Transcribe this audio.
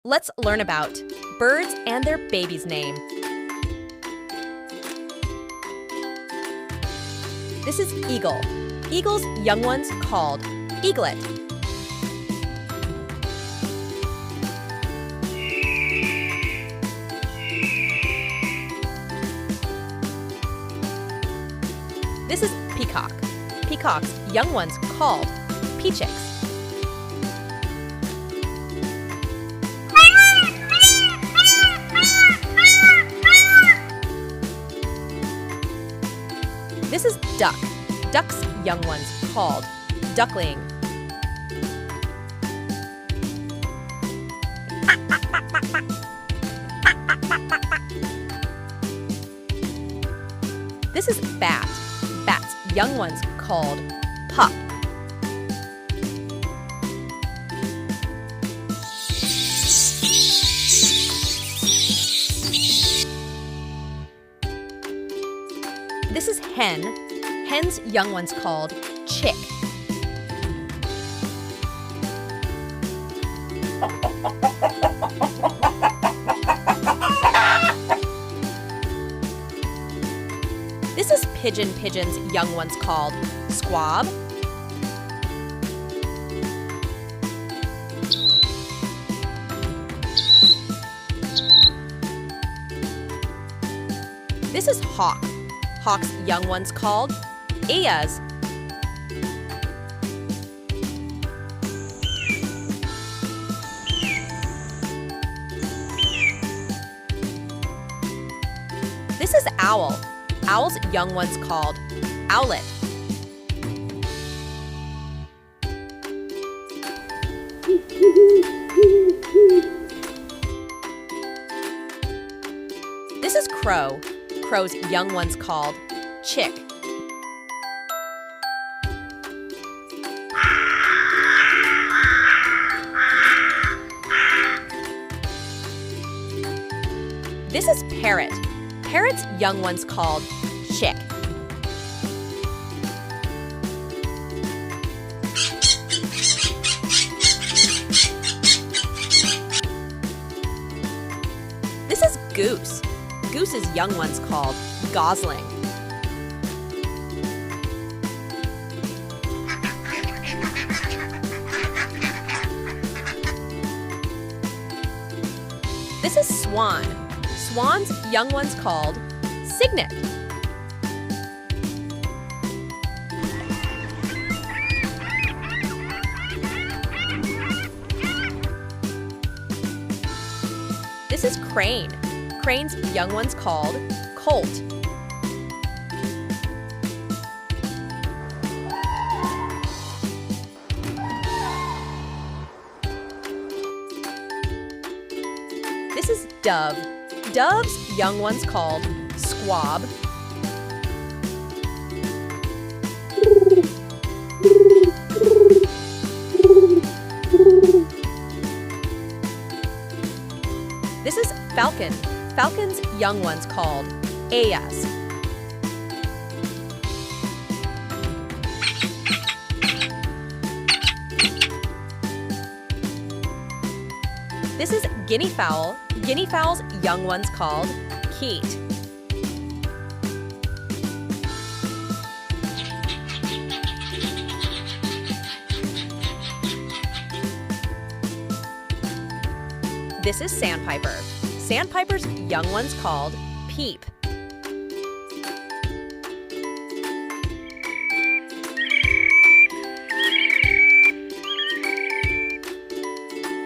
Let's learn about birds and their baby's name. This is eagle. Eagle's young one's called eaglet. This is peacock. Peacock's young one's called peachicks. This is duck. Duck's young one's called duckling. This is bat. Bat's young one's called pup. This is hen. Hen's young one's called chick. This is pigeon. Pigeon's young one's called squab. This is hawk. Hawk's young one's called ayas. This is owl. Owl's young one's called owlet. This is crow. Crow's young one's called chick. This is parrot. Parrot's young one's called chick. This is goose. Goose's young one's called gosling. This is swan. Swan's young one's called cygnet. This is crane. Crane's young one's called colt. This is dove. Dove's young one's called squab. This is falcon. Falcon's young one's called ayas. This is guinea fowl. Guinea fowl's young one's called keet. This is sandpiper. Sandpiper's young one's called peep.